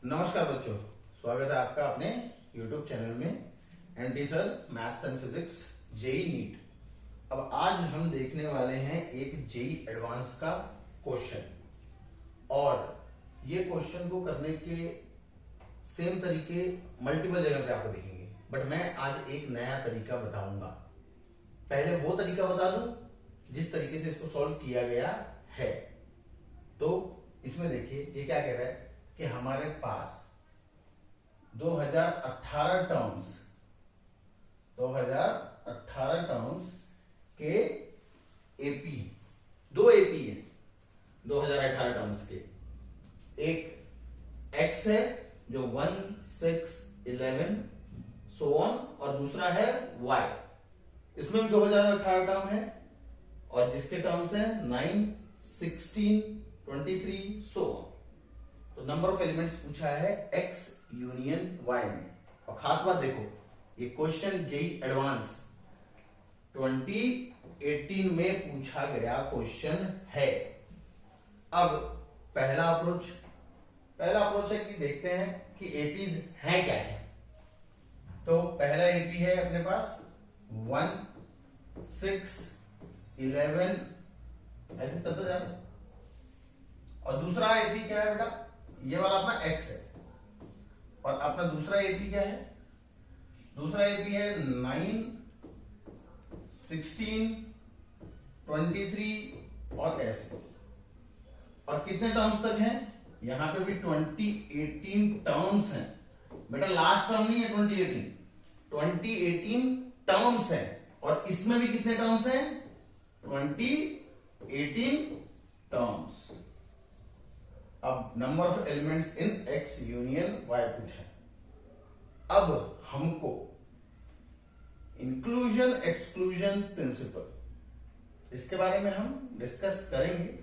नमस्कार बच्चों, स्वागत है आपका अपने YouTube चैनल में NT sir maths and physics JEE NEET. अब आज हम देखने वाले हैं एक जेई एडवांस का क्वेश्चन और ये क्वेश्चन को करने के सेम तरीके मल्टीपल जगह पे आपको दिखेंगे, बट मैं आज एक नया तरीका बताऊंगा। पहले वो तरीका बता दूं जिस तरीके से इसको सॉल्व किया गया है। तो इसमें देखिए ये क्या कह रहा है कि हमारे पास 2018 टर्म्स के एपी, दो एपी है 2018 टर्म्स के। एक एक्स है जो 1, 6, 11 सो ऑन, और दूसरा है वाई। इसमें भी 2018 टर्म है और जिसके टर्म्स हैं 9, 16, 23 सो ऑन। तो नंबर ऑफ एलिमेंट्स पूछा है एक्स यूनियन वाई में। और खास बात देखो, ये क्वेश्चन जेई एडवांस 2018 में पूछा गया क्वेश्चन है। अब पहला अप्रोच है कि देखते हैं कि एपीज हैं क्या है। तो पहला एपी है अपने पास 1, 6, 11 ऐसे चलता जा रहा। और दूसरा एपी क्या है बेटा, ये वाला अपना एक्स है। और अपना दूसरा एपी क्या है, दूसरा एपी है 9, 16, 23 और ऐसे। और कितने टर्म्स तक हैं, यहां पे भी 2018 टर्म्स हैं बेटा, लास्ट टर्म नहीं है 2018 टर्म्स है। और इसमें भी कितने टर्म्स हैं, 2018 टर्म्स। अब number of elements in X union Y पूछा है। अब हमको इंक्लूजन एक्सक्लूजन प्रिंसिपल, इसके बारे में हम डिस्कस करेंगे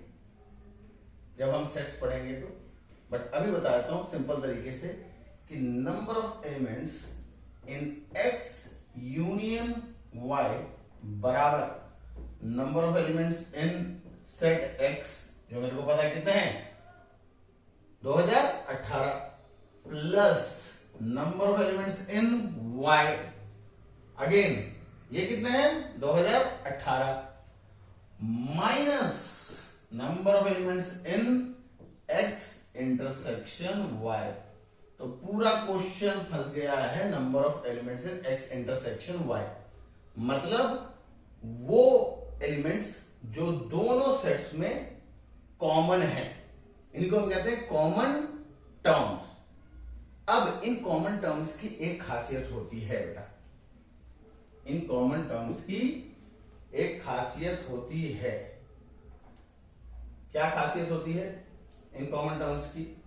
जब हम सेट्स पढ़ेंगे तो। बट अभी बताता हूं सिंपल तरीके से कि number of elements in X union Y बराबर number of elements in set X, जो मेरे को पता है कितने हैं 2018, plus number of elements in Y, again ये कितने हैं 2018, minus number of elements in X intersection Y. तो पूरा क्वेश्चन फंस गया है number of elements in X intersection Y. मतलब वो एलिमेंट्स जो दोनों सेट्स में कॉमन है, इनको हम कहते हैं कॉमन टर्म्स। अब इन कॉमन टर्म्स की एक खासियत होती है बेटा, इन कॉमन टर्म्स की एक खासियत होती है। क्या खासियत होती है इन कॉमन टर्म्स की?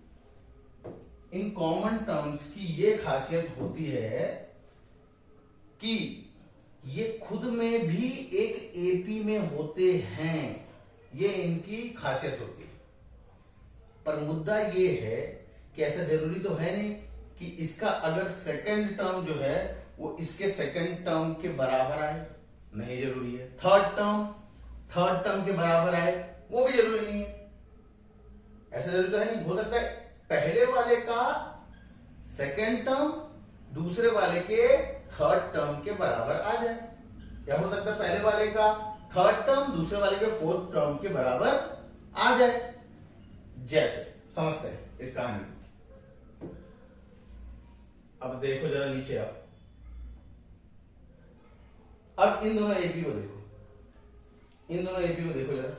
इन कॉमन टर्म्स की ये खासियत होती है कि ये खुद में भी एक एपी में होते हैं, ये इनकी खासियत होती है। पर मुद्दा ये है कि ऐसा जरूरी तो है नहीं कि इसका अगर सेकंड टर्म जो है वो इसके सेकंड टर्म के बराबर आए, नहीं जरूरी है। थर्ड टर्म के बराबर आए, वो भी जरूरी नहीं है। ऐसा जरूरी तो है नहीं, हो सकता है पहले वाले का सेकंड टर्म दूसरे वाले के थर्ड टर्म के बराबर आ जाए, या हो सकता है पहले वाले का थर्ड टर्म दूसरे वाले के फोर्थ टर्म के बराबर आ जाए। जैसे समझते हैं इस कहानी को। अब देखो जरा नीचे आओ। अब इन दोनों एपी को देखो, जरा,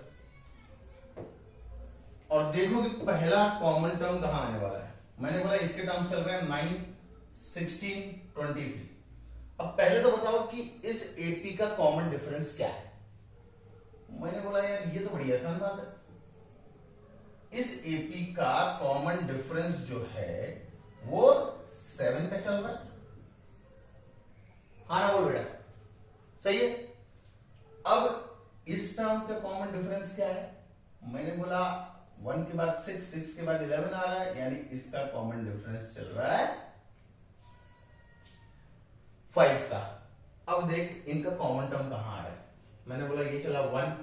और देखो कि पहला कॉमन टर्म कहां आने वाला है। मैंने बोला इसके टर्म्स चल रहे हैं 9, 16, 23। अब पहले तो बताओ कि इस एपी का कॉमन डिफरेंस क्या है। मैंने बोला यार ये तो बड़ी आसान बात है, इस एपी का कॉमन डिफरेंस जो है वो 7 पे चल रहा है। हाँ ना बोल बेटा, सही है। अब इस टर्म का कॉमन डिफरेंस क्या है, मैंने बोला 1 के बाद 6, 6 के बाद 11 आ रहा है, यानी इसका कॉमन डिफरेंस चल रहा है 5 का। अब देख इनका कॉमन टर्म कहां आ रहा है। मैंने बोला ये चला 1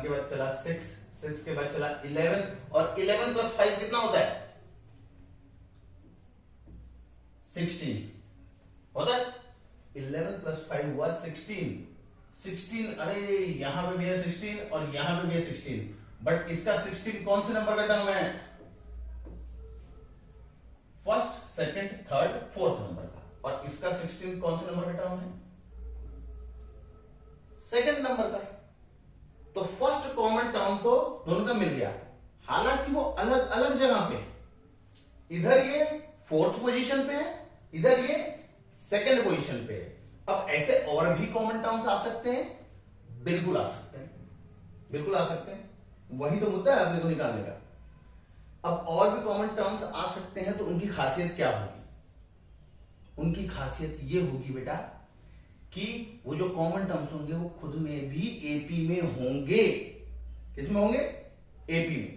के बाद चला 6 के बाद चला 11, और 11 + 5 कितना होता है 16 होता है। 11 + 5 हुआ 16। 16, अरे यहां पे भी है 16 और यहां पे भी है 16, बट इसका 16 कौन से नंबर का टर्म है? First, second, third, fourth number का। और इसका 16 कौन से नंबर का टर्म है? सेकंड नंबर का। तो फर्स्ट कॉमन टर्म तो दोनों का मिल गया, हालांकि वो अलग अलग जगह पे, इधर ये फोर्थ पोजीशन पे है, इधर ये सेकंड पोजीशन पे है। अब ऐसे और भी कॉमन टर्म्स आ सकते हैं, बिल्कुल आ सकते हैं, बिल्कुल आ सकते हैं, वही तो मुद्दा है अपने को निकालने का। अब और भी कॉमन टर्म्स आ सकते हैं, तो उनकी खासियत क्या होगी? उनकी खासियत ये होगी बेटा कि वो जो कॉमन टर्म्स होंगे वो खुद में भी एपी में होंगे। किसमें होंगे? एपी में।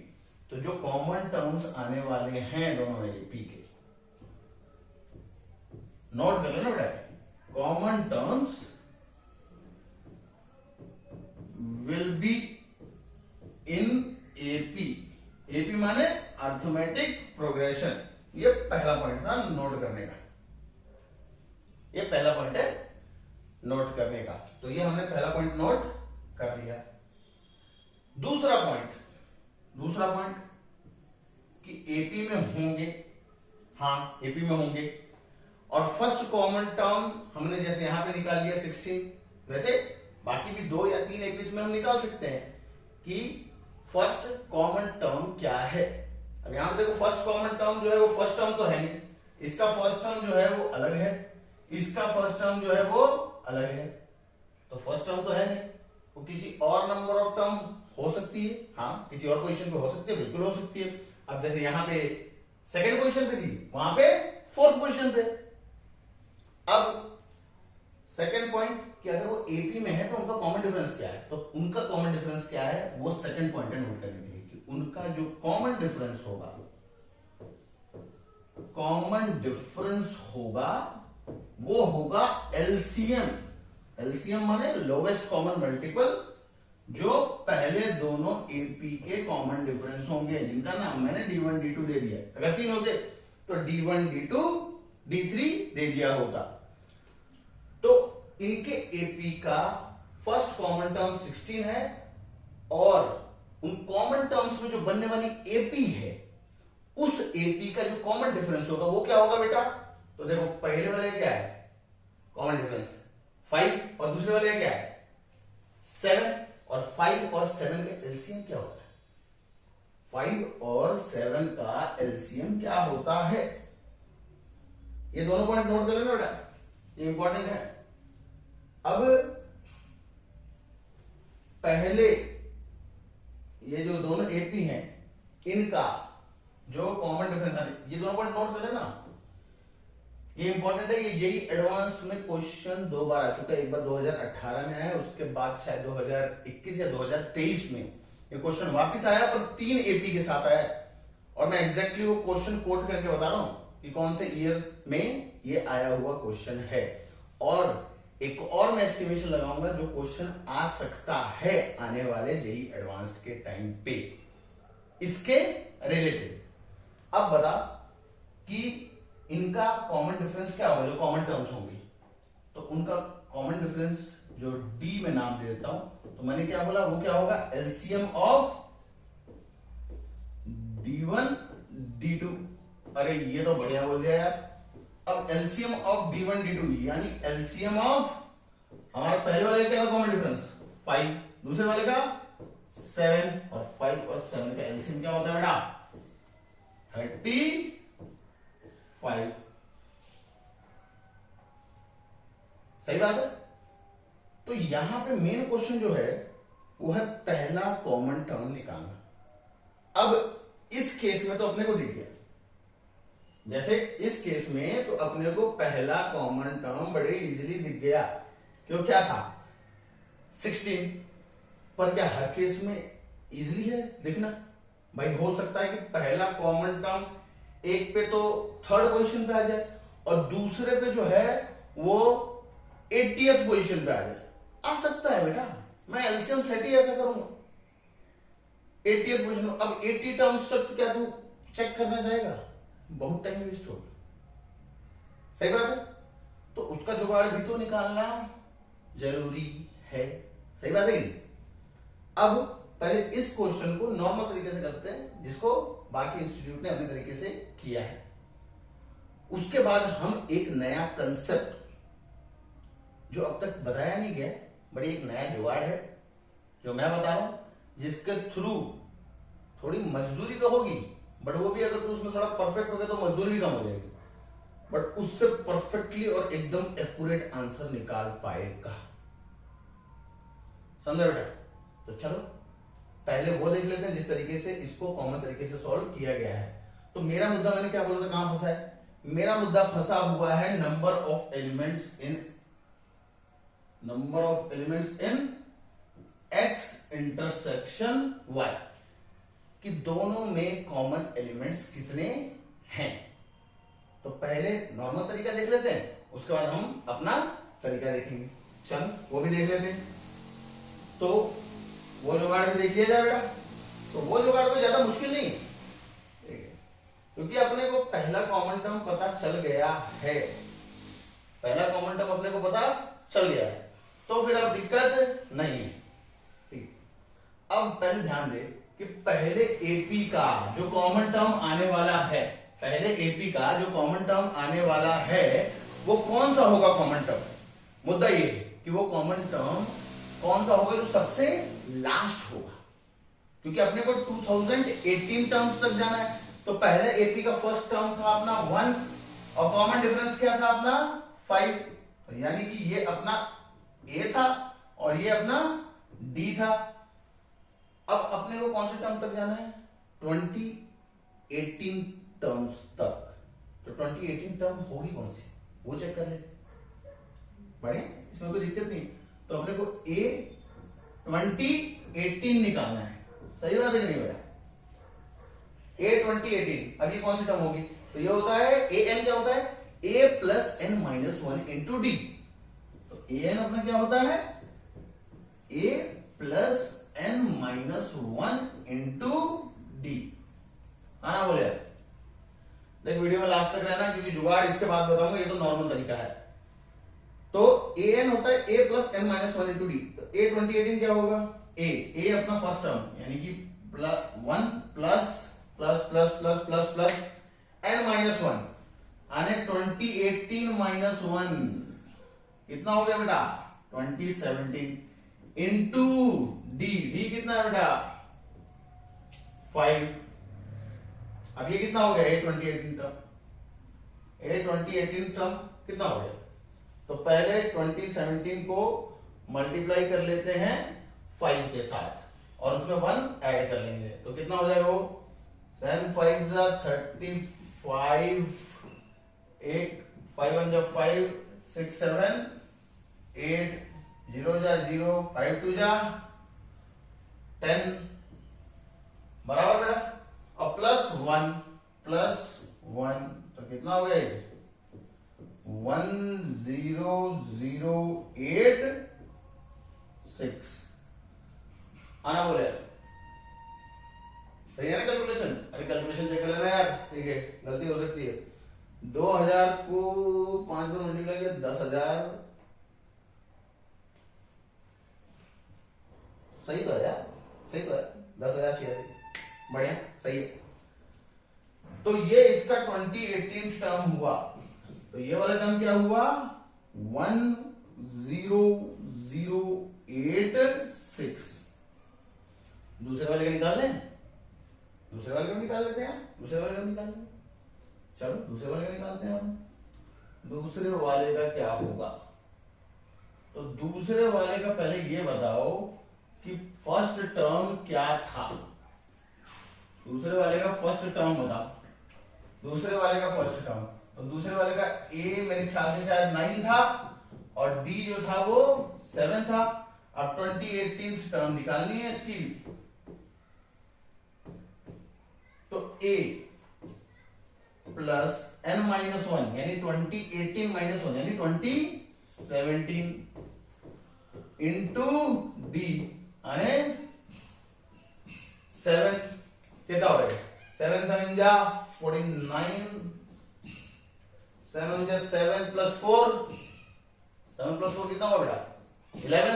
तो जो कॉमन टर्म्स आने वाले हैं दोनों एपी के, नोट कर लेना बेटा, common terms will be in AP. AP माने अर्थमेटिक प्रोग्रेशन। ये पहला पॉइंट था नोट करने का, ये पहला पॉइंट है नोट करने का। तो ये हमने पहला पॉइंट नोट कर लिया। दूसरा पॉइंट कि एपी में होंगे, हाँ एपी में होंगे। और फर्स्ट कॉमन टर्म हमने जैसे यहां पे निकाल लिया 16, वैसे बाकी भी 2 या 3 एपी में हम निकाल सकते हैं कि फर्स्ट कॉमन टर्म क्या है। अब यहां पे देखो फर्स्ट कॉमन टर्म जो है वो फर्स्ट टर्म तो है नहीं, इसका फर्स्ट टर्म जो है वो अलग है, इसका फर्स्ट टर्म जो है वो अलग है। तो फर्स्ट टर्म तो है नहीं, वो किसी और नंबर ऑफ टर्म हो सकती है, हाँ किसी और पोजीशन पे हो सकती है, बिल्कुल हो सकती है। अब जैसे यहां पे सेकंड पोजीशन पे थी, वहां पे फोर्थ पोजीशन पे। अब सेकंड पॉइंट कि अगर वो एपी में है तो उनका कॉमन डिफरेंस क्या है? तो उनका कॉमन डिफरेंस क्या है वो सेकंड पॉइंट है नोट करने के लिए कि उनका जो कॉमन डिफरेंस होगा, वो होगा एलसीएम। एलसीएम माने लोवेस्ट कॉमन मल्टीपल, जो पहले दोनों एपी के कॉमन डिफरेंस होंगे, जिनका नाम मैंने D1 D2 दे दिया। अगर 3 होते तो D1 D2 D3 दे दिया होगा। तो इनके एपी का फर्स्ट कॉमन टर्म 16 है, और उन कॉमन टर्म्स में जो बनने वाली एपी है, उस एपी का जो कॉमन डिफरेंस होगा वो क्या होगा बेटा? तो देखो पहले वाले क्या है कॉमन डिफरेंस? 5, और दूसरे वाले क्या है? 7। और 5 और 7 का एलसीएम क्या होता है? 5 और 7 का एलसीएम क्या होता है? ये दोनों पॉइंट नोट कर लेना बेटा, ये इंपॉर्टेंट है। अब पहले ये जो दोनों एपी हैं, इनका जो कॉमन डिफरेंस है, ये दोनों पॉइंट नोट कर लेना, ये इंपॉर्टेंट है। ये जेई एडवांस्ड में क्वेश्चन 2 बार आ चुका है, एक बार 2018 में आया, उसके बाद शायद 2021 या 2023 में ये क्वेश्चन वापस आया, पर 3 एपी के साथ आया। और मैं एग्जैक्टली वो क्वेश्चन कोट करके बता रहा हूं कि कौन से ईयर में ये आया हुआ क्वेश्चन है। और एक और मैं एस्टिमेशन लगाऊंगा जो क्वेश्चन आ सकता है आने वाले जेई एडवांस्ड के टाइम पे इसके रिलेटेड। अब बता कि इनका कॉमन डिफरेंस क्या होगा, जो कॉमन टर्म्स होंगी। तो उनका कॉमन डिफरेंस जो डी में नाम दे देता हूं, तो मैंने क्या बोला, वो क्या होगा? LCM of D1 D2। अरे ये तो बढ़िया बोल दिया यार। अब एलसीएम ऑफ D1 D2 यानी एलसीएम ऑफ हमारा पहले वाले क्या था कॉमन डिफरेंस? 5, दूसरे वाले का 7, और 5 और 7 का एलसीएम क्या होता है बेटा? 35। सही बात है। तो यहां पे मेन क्वेश्चन जो है वो है पहला कॉमन टर्म निकालना। अब इस केस में तो अपने को दिख गया, जैसे इस केस में तो अपने को पहला कॉमन टर्म बड़े इजीली दिख गया, क्यों क्या था? 16। पर क्या हर केस में इजीली है दिखना? भाई हो सकता है कि पहला कॉमन टर्म एक पे तो थर्ड पोजीशन पे आ जाए, और दूसरे पे जो है वो 80th पोजीशन पे आ जाए। आ सकता है बेटा, मैं एलसीएम सेट ही ऐसा करूंगा 80th पोजीशन। अब 80 टर्म्स तक क्या तू चेक करना चाहेगा? बहुत टाइम वेस्ट होगा। सही बात है, तो उसका जुगाड़ भी तो निकालना जरूरी है। सही बात है कि? अब पहले इस क्वेश्चन को नॉर्मल तरीके से करते हैं, जिसको बाकी इंस्टीट्यूट ने अपने तरीके से किया है। उसके बाद हम एक नया कंसेप्ट जो अब तक बताया नहीं गया, बड़ी एक नया जुगाड़ है जो मैं बता रहा हूं, जिसके थ्रू थोड़ी मजदूरी तो होगी, बट वो भी अगर तू उसमें थोड़ा परफेक्ट हो गया तो मजदूरी भी कम हो जाएगी, बट उससे परफेक्टली और एकदम एक्यूरेट आंसर निकाल पाएगा। समझे बेटा? तो चलो पहले वो देख लेते हैं जिस तरीके से इसको कॉमन तरीके से सॉल्व किया गया है। तो मेरा मुद्दा, मैंने क्या बोला था, कहां फंसा है? मेरा मुद्दा फंसा हुआ है number of elements in X intersection Y, कि दोनों में कॉमन एलिमेंट्स कितने हैं। तो पहले नॉर्मल तरीका देख लेते हैं, उसके बाद हम अपना तरीका देखेंगे। चल वो भी देख लेते हैं। तो वो जुगाड़ भी देख लिया जाए बेटा। तो वो जुगाड़ कोई ज्यादा मुश्किल नहीं है, ठीक है, क्योंकि अपने को पहला कॉमन टर्म पता चल गया है। पहला कॉमन टर्म अपने को पता चल गया है, तो फिर अब दिक्कत नहीं है। ठीक, अब पहले ध्यान दे कि पहले एपी का जो कॉमन टर्म आने वाला है, पहले एपी का जो कॉमन टर्म आने वाला है वो कौन सा होगा कॉमन टर्म? मुद्दा ये है कि वो कॉमन टर्म कौन सा होगा जो सबसे लास्ट होगा, क्योंकि अपने को 2018 टर्म्स तक जाना है। तो पहले एपी का फर्स्ट टर्म था अपना 1 और कॉमन डिफरेंस क्या था अपना 5, तो यानी कि ये अपना ए था और ये अपना डी था। अब अपने को कौन से टर्म तक जाना है? 2018 टर्म्स तक। तो 2018 टर्म होगी कौन सी, वो चेक कर लेते। बढ़िया, इसमें कोई दिक्कत नहीं। तो अपने को ए 2018 निकालना है। सही बात है कि नहीं बेटा? ए 2018, अब ये कौन सी टर्म होगी? तो ये होता है ए एन, क्या होता है? A plus N minus 1 into D. तो ए एन अपना क्या होता है? A plus N minus 1 into D. आना बोले देख, वीडियो में लास्ट तक रहना, क्योंकि जुगाड़ इसके बाद बताऊंगा, ये तो नॉर्मल तरीका है। तो ए एन होता है A plus N minus 1 into D. तो ए 2018 क्या होगा? ए अपना फर्स्ट टर्म, यानी कि 1 plus plus plus plus plus plus N minus 1 आने 2018 माइनस 1 कितना हो गया बेटा? 2017 इंटू डी। डी कितना है बेटा? 5। अब ये कितना हो गया? ए 2018 टर्म। ए 2018 टर्म कितना हो गया? तो पहले 2017 को मल्टीप्लाई कर लेते हैं 5 के साथ और उसमें 1 ऐड कर लेंगे, तो कितना हो जाएगा वो? 7 5 35, 8 5 1 5 6 7 8 0 0 5 2 10 बराबर बेटा। और प्लस 1 तो कितना हो गया? 10086 आना बोले। सही है ना कैलकुलेशन? अरे कैलकुलेशन चेक कर लेना यार, ठीक है, गलती हो सकती है। 2000 को 5 पर मल्टीप्लाई किया 10,000। सही तो है यार, सही तो है, 10,086। बढ़िया, सही है। तो ये इसका 2018 टर्म हुआ। तो ये वाला टर्म क्या हुआ? 10086। दूसरे वाले का निकाल लें? दूसरे वाले का निकाल लेते हैं। दूसरे वाले का निकाल लें, चलो दूसरे वाले का निकालते हैं हम। दूसरे वाले का क्या होगा? तो दूसरे वाले का पहले ये बताओ कि फर्स्ट टर्म क्या था। दूसरे वाले का फर्स्ट टर्म बताओ। दूसरे वाले का फर्स्ट टर्म, तो दूसरे वाले का ए मेरे ख्याल से शायद 9 था और डी जो था वो 7 था। अब 2018 टर्म निकालनी है इसकी। तो ए प्लस एन माइनस 1 यानी 2018 माइनस 1 यानी 2017 इंटू डी आने 7 कितना हो गया? 7 7 जा 49 7 जा 7 प्लस 4, 7 प्लस 4 कितना होगा बेटा 11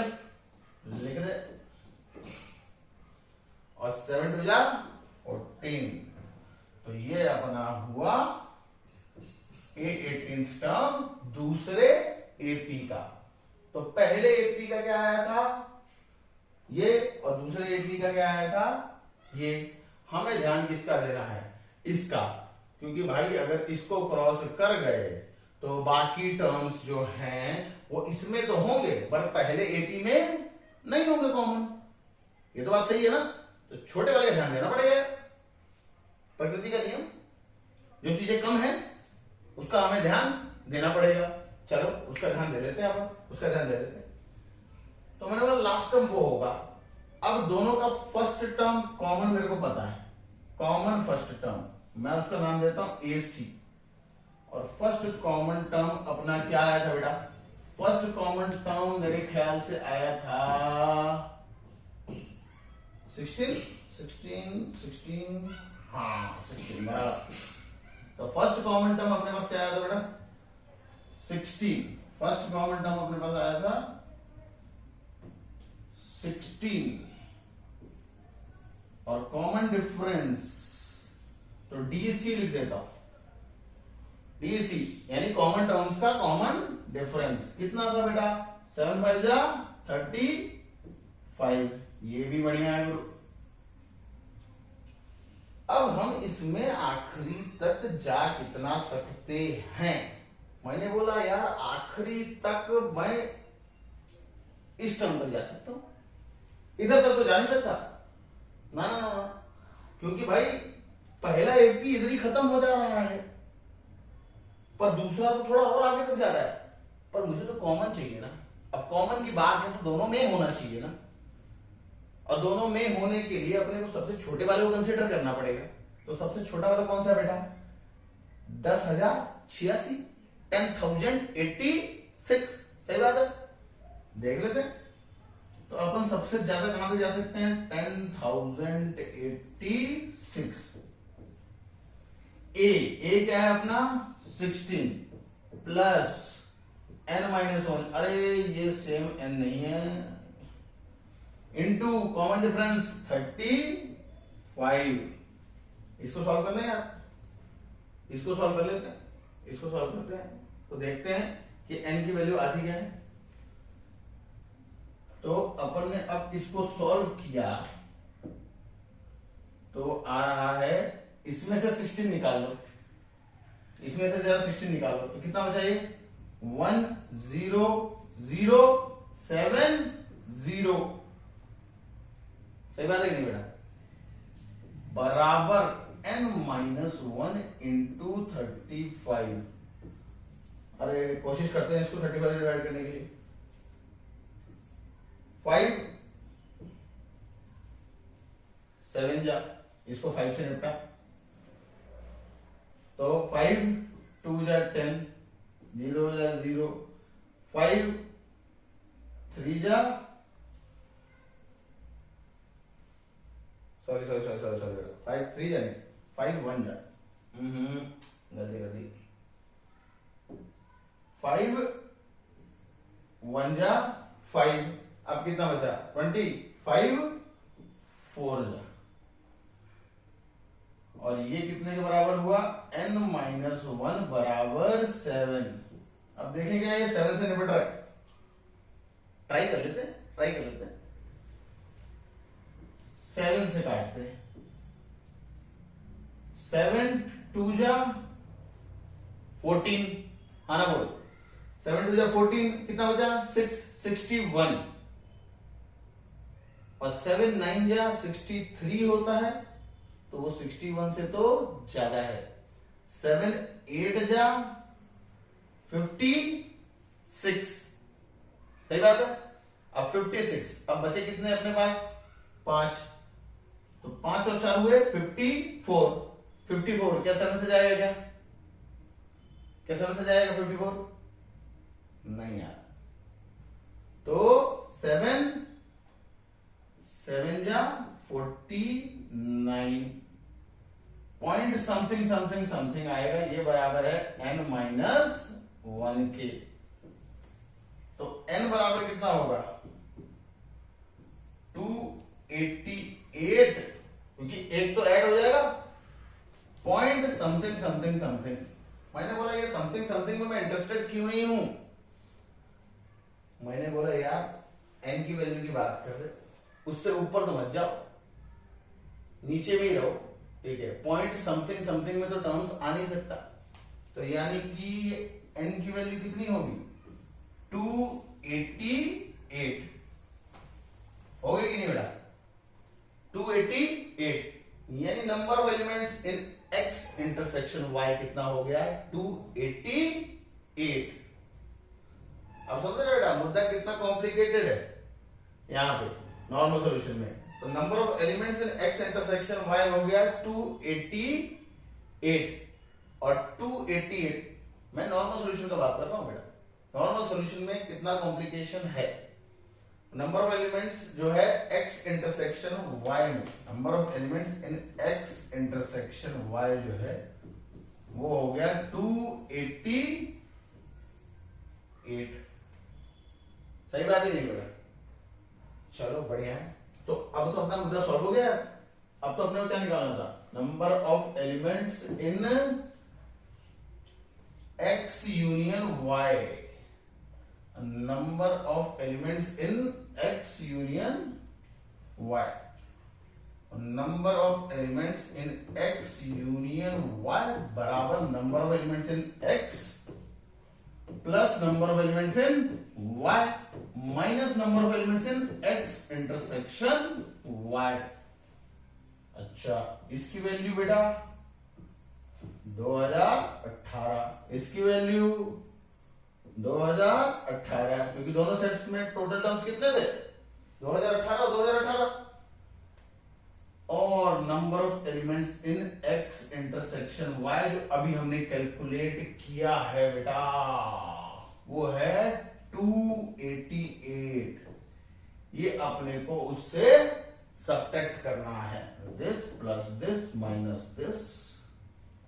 लिख दे, और 7 टू जा 14। तो ये अपना हुआ A18 टर्म दूसरे एपी का। तो पहले एपी का क्या आया था ये, और दूसरे एपी का क्या आया था ये। हमें ध्यान किसका देना है, इसका, क्योंकि भाई अगर इसको क्रॉस कर गए तो बाकी टर्म्स जो हैं वो इसमें तो होंगे पर पहले एपी में नहीं होंगे कॉमन। ये तो बात सही है ना। तो छोटे वाले का ध्यान देना पड़ेगा, प्रकृति का नियम, जो चीजें कम है उसका हमें ध्यान देना पड़ेगा। चलो उसका ध्यान दे लेते हैं, अपन उसका ध्यान दे लेते हैं। तो मैंने बोला लास्ट टर्म वो होगा। अब दोनों का फर्स्ट टर्म कॉमन मेरे को पता है, कॉमन फर्स्ट टर्म, मैं उसका नाम देता हूं AC। और फर्स्ट कॉमन टर्म अपना क्या आया था बेटा, फर्स्ट कॉमन टर्म मेरे ख्याल से आया था 16, हाँ 16 बराबर। तो फर्स्ट कॉमन टर्म अपने पास क्या आया था बेटा 16, फर्स्ट कॉमन टर्म अपने पास आया था 16, और कॉमन डिफरेंस तो DC लिख देता हूं, DC यानी कॉमन टर्म्स का कॉमन डिफरेंस कितना था बेटा 7 5 जा 35। ये भी बढ़िया है गुरु। अब हम इसमें आखिरी तक जा कितना सकते हैं। मैंने बोला यार आखिरी तक मैं इस टर्म तक जा सकता हूं, इधर तक तो जा नहीं सकता ना ना ना, क्योंकि भाई पहला एपी इधर ही खत्म हो जा रहा है, पर दूसरा तो थोड़ा और आगे तक जा रहा है। पर मुझे तो कॉमन चाहिए ना। अब कॉमन की बात है तो दोनों में होना चाहिए ना, और दोनों में होने के लिए अपने को सबसे छोटे वाले को कंसीडर करना पड़ेगा। तो सबसे छोटा वाला कौन सा बेटा 10,086, 10,086, सही बात है, देख लेते हैं। तो अपन सबसे ज्यादा कहां से जा सकते हैं 10,086। ए क्या है अपना 16 प्लस n-1, अरे ये सेम n नहीं है, इनटू कॉमन डिफरेंस 35। इसको सॉल्व कर लें यार, इसको सॉल्व कर लेते हैं, इसको सॉल्व करते हैं तो देखते हैं कि n की वैल्यू आती क्या है। तो अपन ने अब इसको सॉल्व किया तो आ रहा है, इसमें से 16 निकाल लो, इसमें से जरा 16 निकाल लो तो कितना बचा ये 1,0,0,7,0। सही बात है कि नहीं बेटा, बराबर n-1 इंटू 35। अरे कोशिश करते हैं इसको 35 से डिवाइड करने के लिए। 5 7 जा, इसको 5 से निपटा तो 5 2 जा 10, 0 जा 0, 5 3 जा, सॉरी 5 3 जा नहीं 5 1 जा, गलती कर दी, 5 1 जा 5। अब कितना बचा 25 4 जा, और ये कितने के बराबर हुआ n-1 बराबर 7। अब देखेंगे ये 7 से निपट रहा है, ट्राई कर लेते हैं 7 से काटते हैं, 7 2 जा 14, हाँ ना बोल, 7 2 जा 14, कितना बचा 61, और 7 9 जा 63 होता है तो वो 61 से तो ज्यादा है। 7 8 जा 56, सही बात है। अब 56, अब बचे कितने अपने पास 5, तो 5 और 4 हुए 54। क्या 7 से जाएगा, क्या 7 से जाएगा 54 नहीं यार, तो 7 7 जा 49, पॉइंट समथिंग समथिंग समथिंग आएगा, ये बराबर है n-1 के। तो n बराबर कितना होगा 288, क्योंकि एक तो ऐड हो जाएगा, पॉइंट समथिंग समथिंग समथिंग। मैंने बोला ये समथिंग समथिंग में मैं इंटरेस्टेड क्यों नहीं हूं, मैंने बोला यार n की वैल्यू की बात कर रहे, उससे ऊपर तो मत जाओ, नीचे में ही रहो, ठीक है। पॉइंट समथिंग समथिंग में तो टर्म्स आ नहीं सकता, तो यानी कि n की वैल्यू कितनी होगी 288, हो गई कि नहीं बेटा 288, यानी number of elements in x intersection y कितना हो गया 288। अब समझ रहे बेटा मुद्दा कितना कॉम्प्लिकेटेड है यहां पे नॉर्मल सॉल्यूशन में। तो number of elements in x intersection y हो गया 288, और 288 मैं नॉर्मल सॉल्यूशन का बात कर रहा हूं बेटा, नॉर्मल सॉल्यूशन में कितना कॉम्प्लिकेशन है। नंबर ऑफ एलिमेंट्स जो है x इंटरसेक्शन y में, number of elements in x intersection y जो है वो हो गया 288। सही बात है नहीं बेटा, चलो बढ़िया है। तो अब तो अपना मुद्दा सॉल्व हो गया। अब तो अपने को क्या निकालना था, number of elements in x union y, number of elements in x union y, number of elements in x union y बराबर number of elements in x plus number of elements in y minus number of elements in x intersection y। अच्छा इसकी value बेटा 2018, इसकी value 2018, क्योंकि दोनों sets में total terms कितने थे 2018 और 2018, और number of elements in x intersection y जो अभी हमने कैलकुलेट किया है बेटा वो है 288। ये अपने को उससे सब्ट्रैक्ट करना है, this plus this minus this,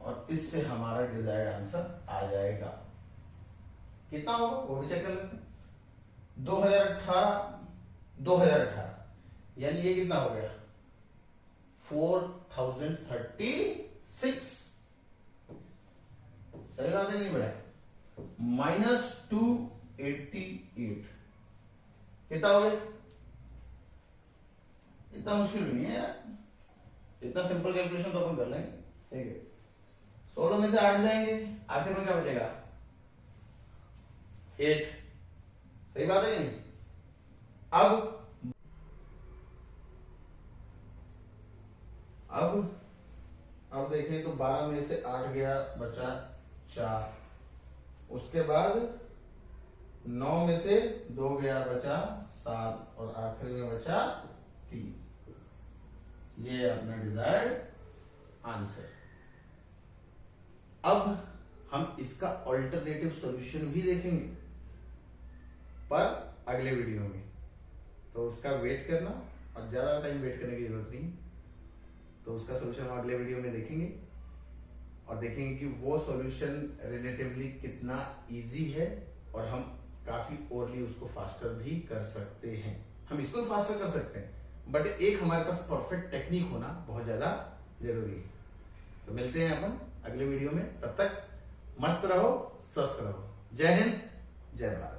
और इससे हमारा डिजायर्ड आंसर आ जाएगा। कितना होगा वो भी चेक कर लेते हैं। 2018 यानी ये कितना हो गया 4036, सही बात है नहीं बेटा, माइनस 288 कितना हो गया, इतना मुश्किल भी नहीं है यार, इतना सिंपल कैलकुलेशन तो अपन कर लेंगे, ठीक है। 16 में से 8 जाएंगे, आखिर में क्या बचेगा 8, सही बात है नहीं। अब देखें तो 12 में से 8 गया, बचा 4, उसके बाद 9 में से 2 गया, बचा 7, और आखिर में बचा 3। ये अपना डिजायर्ड आंसर। अब हम इसका ऑल्टरनेटिव सॉल्यूशन भी देखेंगे पर अगले वीडियो में, तो उसका वेट करना, और ज्यादा टाइम वेट करने की जरूरत नहीं, तो उसका सॉल्यूशन हम अगले वीडियो में देखेंगे, और देखेंगे कि वो सॉल्यूशन रिलेटिवली कितना इजी है, और हम काफी ओरली उसको फास्टर भी कर सकते हैं। हम इसको भी फास्टर कर सकते हैं, बट एक हमारे पास परफेक्ट टेक्निक होना बहुत ज्यादा जरूरी है। तो मिलते हैं अपन अगले वीडियो में, तब तक मस्त रहो, स्वस्थ रहो। जय हिंद, जय भारत।